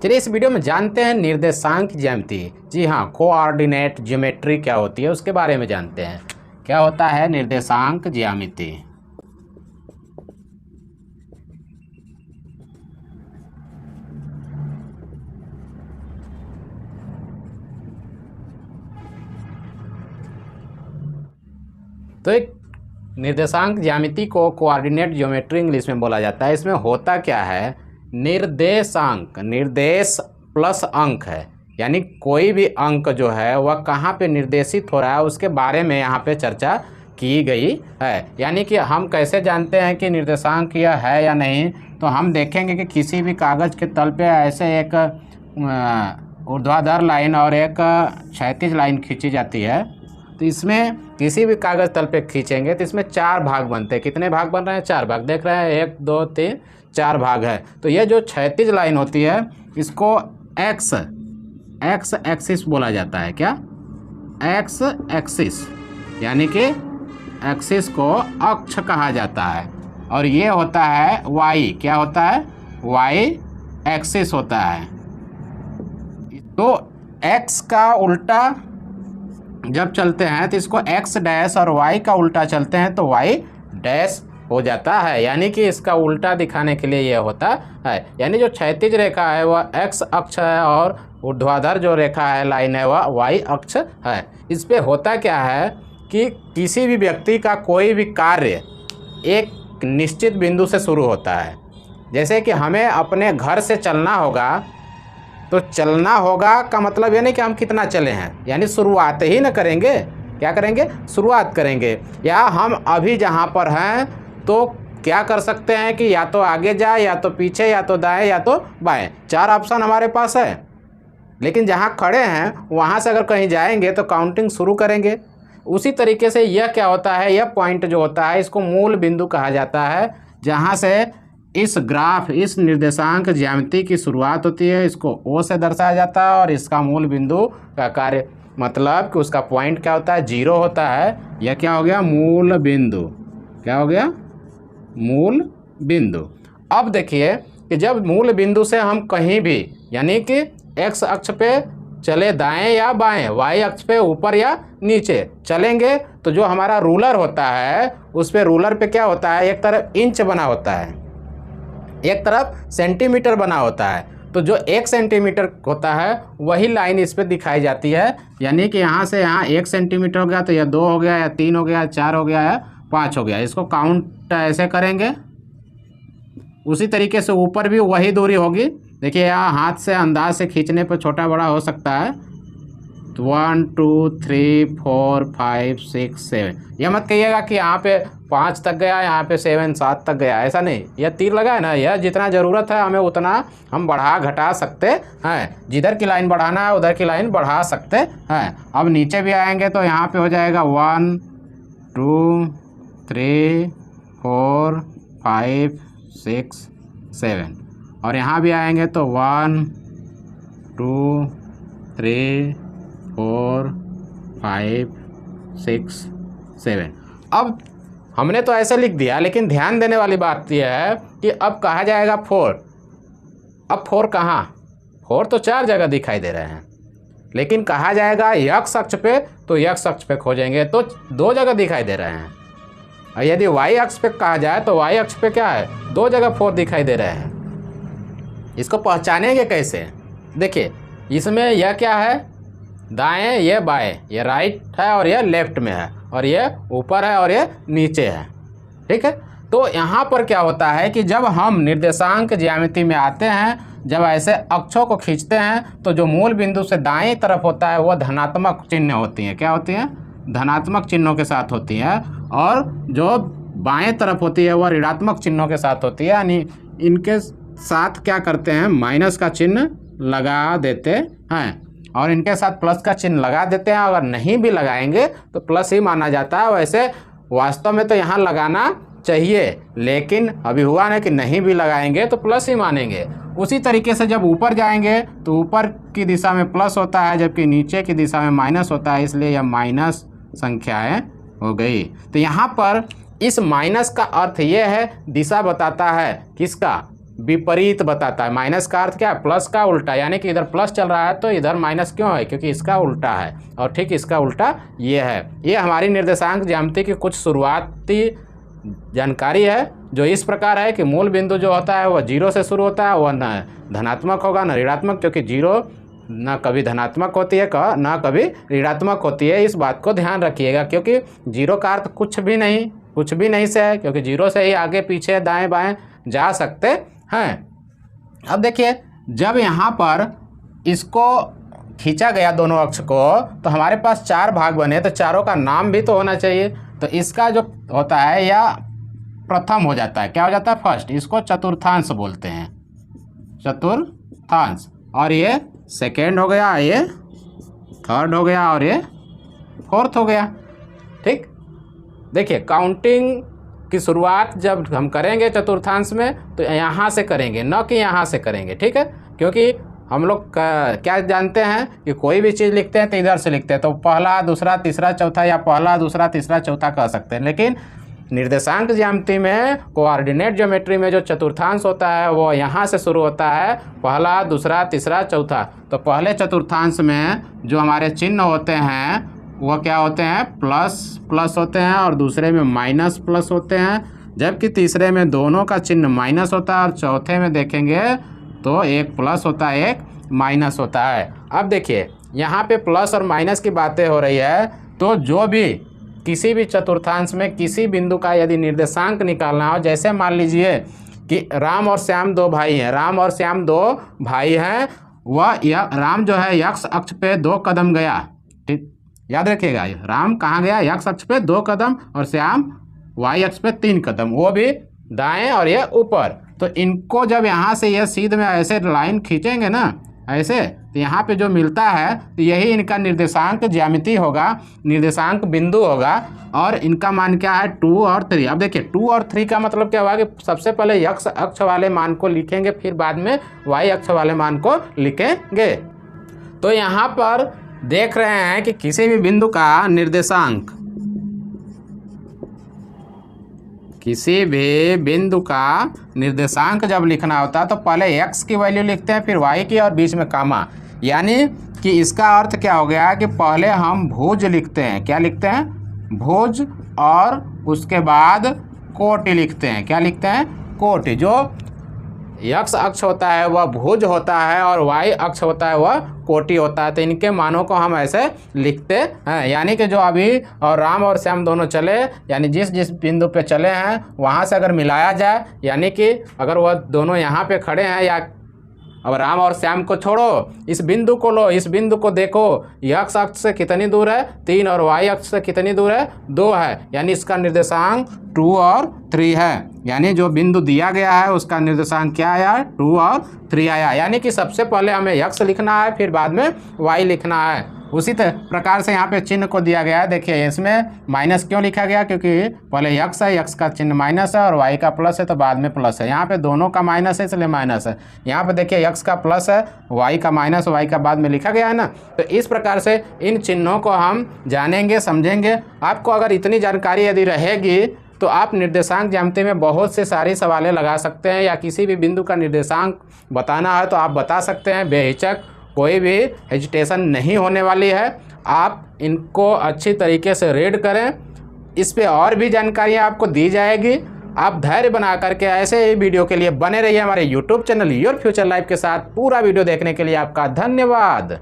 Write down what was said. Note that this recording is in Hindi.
चलिए इस वीडियो में जानते हैं निर्देशांक ज्यामिति। जी हाँ, कोऑर्डिनेट ज्योमेट्री क्या होती है उसके बारे में जानते हैं। क्या होता है निर्देशांक ज्यामिति? तो एक निर्देशांक ज्यामिति को कोऑर्डिनेट ज्योमेट्री इंग्लिश में बोला जाता है। इसमें होता क्या है, निर्देशांक, निर्देश प्लस अंक है, यानी कोई भी अंक जो है वह कहाँ पे निर्देशित हो रहा है उसके बारे में यहाँ पे चर्चा की गई है। यानी कि हम कैसे जानते हैं कि निर्देशांक यह है या नहीं, तो हम देखेंगे कि किसी भी कागज़ के तल पे ऐसे एक ऊर्ध्वाधर लाइन और एक क्षैतिज लाइन खींची जाती है। तो इसमें किसी भी कागज़ तल पे खींचेंगे तो इसमें 4 भाग बनते हैं। कितने भाग बन रहे हैं? 4 भाग। देख रहे हैं 1 2 3 4 भाग है। तो ये जो क्षैतिज लाइन होती है इसको एक्स एक्सिस बोला जाता है। क्या? एक्स एक्सिस, यानी कि एक्सिस को अक्ष कहा जाता है। और ये होता है वाई। क्या होता है? वाई एक्सिस होता है। तो एक्स का उल्टा जब चलते हैं तो इसको एक्स डैश, और वाई का उल्टा चलते हैं तो वाई डैश हो जाता है। यानी कि इसका उल्टा दिखाने के लिए यह होता है। यानी जो क्षैतिज रेखा है वह एक्स अक्ष है और ऊर्ध्वाधर जो रेखा है लाइन है वह वाई अक्ष है। इस पे होता क्या है कि किसी भी व्यक्ति का कोई भी कार्य एक निश्चित बिंदु से शुरू होता है। जैसे कि हमें अपने घर से चलना होगा, तो चलना होगा का मतलब ये नहीं कि हम कितना चले हैं, यानी शुरुआत ही न करेंगे। क्या करेंगे? शुरुआत करेंगे। या हम अभी जहाँ पर हैं तो क्या कर सकते हैं कि या तो आगे जाए, या तो पीछे, या तो दाएं, या तो बाएं। 4 ऑप्शन हमारे पास है। लेकिन जहाँ खड़े हैं वहाँ से अगर कहीं जाएंगे तो काउंटिंग शुरू करेंगे। उसी तरीके से यह क्या होता है, यह पॉइंट जो होता है इसको मूल बिंदु कहा जाता है, जहाँ से इस ग्राफ, इस निर्देशांक ज्यामिति की शुरुआत होती है। इसको ओ से दर्शाया जाता है और इसका मूल बिंदु का कार्य मतलब कि उसका पॉइंट क्या होता है, 0 होता है। यह क्या हो गया? मूल बिंदु। क्या हो गया? मूल बिंदु। अब देखिए कि जब मूल बिंदु से हम कहीं भी, यानी कि एक्स अक्ष पे चले दाएं या बाएं, वाई अक्ष पे ऊपर या नीचे चलेंगे, तो जो हमारा रूलर होता है उस पे, रूलर पे क्या होता है, एक तरफ इंच बना होता है, एक तरफ सेंटीमीटर बना होता है। तो जो 1 सेंटीमीटर होता है वही लाइन इस पे दिखाई जाती है। यानी कि यहाँ से यहाँ 1 सेंटीमीटर हो गया तो यह 2 हो गया, या 3 हो गया, 4 हो गया, या 5 हो गया। इसको काउंट ऐसे करेंगे। उसी तरीके से ऊपर भी वही दूरी होगी। देखिए यहाँ हाथ से अंदाज से खींचने पर छोटा बड़ा हो सकता है। तो 1 2 3 4 5 6 7। यह मत कहिएगा कि यहाँ पे 5 तक गया, यहाँ पे 7 7 तक गया, ऐसा नहीं। यह तीर लगा है ना, यह जितना ज़रूरत है हमें उतना हम बढ़ा घटा सकते हैं। जिधर की लाइन बढ़ाना है उधर की लाइन बढ़ा सकते हैं। अब नीचे भी आएंगे तो यहाँ पे हो जाएगा 1 2 3 4 5 6 7। और यहाँ भी आएंगे तो 1 2 3 4 5 6 7। अब हमने तो ऐसे लिख दिया, लेकिन ध्यान देने वाली बात यह है कि अब कहा जाएगा 4। अब 4 कहाँ? 4 तो 4 जगह दिखाई दे रहे हैं, लेकिन कहा जाएगा एक्स अक्ष पे, तो एक्स अक्ष पे खोजेंगे तो 2 जगह दिखाई दे रहे हैं। और यदि वाई अक्ष पे कहा जाए तो वाई अक्ष पे क्या है? 2 जगह 4 दिखाई दे रहे हैं। इसको पहचानेंगे कैसे? देखिए इसमें यह क्या है, दाएं, ये बाएं, ये राइट है और ये लेफ्ट में है, और ये ऊपर है और ये नीचे है। ठीक है। तो यहाँ पर क्या होता है कि जब हम निर्देशांक ज्यामिति में आते हैं, जब ऐसे अक्षों को खींचते हैं तो जो मूल बिंदु से दाएं तरफ होता है वह धनात्मक चिन्ह होती हैं। क्या होती हैं? धनात्मक चिन्हों के साथ होती हैं। और जो बाएं तरफ होती है वह ऋणात्मक चिन्हों के साथ होती है। यानी इनके साथ क्या करते हैं, माइनस का चिन्ह लगा देते हैं, और इनके साथ प्लस का चिन्ह लगा देते हैं। अगर नहीं भी लगाएंगे तो प्लस ही माना जाता है। वैसे वास्तव में तो यहाँ लगाना चाहिए, लेकिन अभी हुआ ना कि नहीं भी लगाएंगे तो प्लस ही मानेंगे। उसी तरीके से जब ऊपर जाएंगे तो ऊपर की दिशा में प्लस होता है, जबकि नीचे की दिशा में माइनस होता है, इसलिए यह माइनस संख्याएँ हो गई। तो यहाँ पर इस माइनस का अर्थ ये है, दिशा बताता है किसका? विपरीत बताता है। माइनस का अर्थ क्या है? प्लस का उल्टा, यानी कि इधर प्लस चल रहा है तो इधर माइनस क्यों है? क्योंकि इसका उल्टा है। और ठीक इसका उल्टा ये है। ये हमारी निर्देशांक ज्यामिति की कुछ शुरुआती जानकारी है, जो इस प्रकार है कि मूल बिंदु जो होता है वह जीरो से शुरू होता है, वह न धनात्मक होगा न ऋणात्मक, क्योंकि जीरो न कभी धनात्मक होती है न कभी ऋणात्मक होती है। इस बात को ध्यान रखिएगा, क्योंकि जीरो का अर्थ कुछ भी नहीं से है, क्योंकि जीरो से ही आगे पीछे दाएं बाएं जा सकते हैं। अब देखिए, जब यहाँ पर इसको खींचा गया दोनों अक्ष को, तो हमारे पास 4 भाग बने, तो चारों का नाम भी तो होना चाहिए। तो इसका जो होता है या प्रथम हो जाता है, क्या हो जाता है? फर्स्ट। इसको चतुर्थांश बोलते हैं, चतुर्थांश। और ये सेकेंड हो गया, ये थर्ड हो गया, और ये फोर्थ हो गया। ठीक, देखिए काउंटिंग की शुरुआत जब हम करेंगे चतुर्थांश में, तो यहाँ से करेंगे, न कि यहाँ से करेंगे। ठीक है, क्योंकि हम लोग क्या जानते हैं कि कोई भी चीज़ लिखते हैं तो इधर से लिखते हैं, तो पहला दूसरा तीसरा चौथा, या पहला दूसरा तीसरा चौथा कह सकते हैं। लेकिन निर्देशांक ज्यामिति में, कोऑर्डिनेट ज्योमेट्री में जो चतुर्थांश होता है वो यहाँ से शुरू होता है, पहला दूसरा तीसरा चौथा। तो पहले चतुर्थांश में जो हमारे चिन्ह होते हैं वह क्या होते हैं? प्लस प्लस होते हैं, और दूसरे में माइनस प्लस होते हैं, जबकि तीसरे में दोनों का चिन्ह माइनस होता है, और चौथे में देखेंगे तो एक प्लस होता है एक माइनस होता है। अब देखिए, यहाँ पे प्लस और माइनस की बातें हो रही है, तो जो भी किसी भी चतुर्थांश में किसी बिंदु का यदि निर्देशांक निकालना हो, जैसे मान लीजिए कि राम और श्याम 2 भाई हैं, राम और श्याम 2 भाई हैं, वह राम जो है x अक्ष पे 2 कदम गया। ठीक, याद रखिएगा, राम कहाँ गया? x अक्ष पे 2 कदम, और श्याम y अक्ष पे 3 कदम, वो भी दाएं और ये ऊपर। तो इनको जब यहाँ से ये सीध में ऐसे लाइन खींचेंगे ना, ऐसे, तो यहाँ पे जो मिलता है तो यही इनका निर्देशांक ज्यामिति होगा, निर्देशांक बिंदु होगा। और इनका मान क्या है? 2 और 3। अब देखिए 2 और 3 का मतलब क्या हुआ कि सबसे पहले x अक्ष वाले मान को लिखेंगे, फिर बाद में y अक्ष वाले मान को लिखेंगे। तो यहाँ पर देख रहे हैं कि किसी भी बिंदु का निर्देशांक, किसी भी बिंदु का निर्देशांक जब लिखना होता है तो पहले x की वैल्यू लिखते हैं, फिर y की, और बीच में कामा। यानी कि इसका अर्थ क्या हो गया कि पहले हम भुज लिखते हैं। क्या लिखते हैं? भुज, और उसके बाद कोटि लिखते हैं। क्या लिखते हैं? कोटि। जो x अक्ष होता है वह भुज होता है, और y अक्ष होता है वह कोटि होता है। तो इनके मानों को हम ऐसे लिखते हैं। यानी कि जो अभी और राम और श्याम दोनों चले, यानी जिस जिस बिंदु पे चले हैं वहाँ से अगर मिलाया जाए, यानी कि अगर वह दोनों यहाँ पे खड़े हैं, या अब राम और श्याम को छोड़ो, इस बिंदु को लो, इस बिंदु को देखो, x अक्ष से कितनी दूर है? 3, और y अक्ष से कितनी दूर है? 2 है। यानी इसका निर्देशांक 2 और 3 है। यानी जो बिंदु दिया गया है उसका निर्देशांक क्या आया? 2 और 3 आया। यानी कि सबसे पहले हमें x लिखना है, फिर बाद में y लिखना है। उसी प्रकार से यहाँ पे चिन्ह को दिया गया है। देखिए इसमें माइनस क्यों लिखा गया? क्योंकि पहले x है, x का चिन्ह माइनस है, और y का प्लस है, तो बाद में प्लस है। यहाँ पे दोनों का माइनस है, इसलिए माइनस है। यहाँ पे देखिए x का प्लस है, y का माइनस, y का बाद में लिखा गया है ना। तो इस प्रकार से इन चिन्हों को हम जानेंगे, समझेंगे। आपको अगर इतनी जानकारी यदि रहेगी तो आप निर्देशांक ज्यामिति में बहुत से सारी सवालें लगा सकते हैं, या किसी भी बिंदु का निर्देशांक बताना है तो आप बता सकते हैं बेहिचक। कोई भी हेजिटेशन नहीं होने वाली है। आप इनको अच्छी तरीके से रीड करें, इस पे और भी जानकारियाँ आपको दी जाएगी। आप धैर्य बना करके ऐसे ही वीडियो के लिए बने रहिए हमारे YouTube channel your future life के साथ। पूरा वीडियो देखने के लिए आपका धन्यवाद।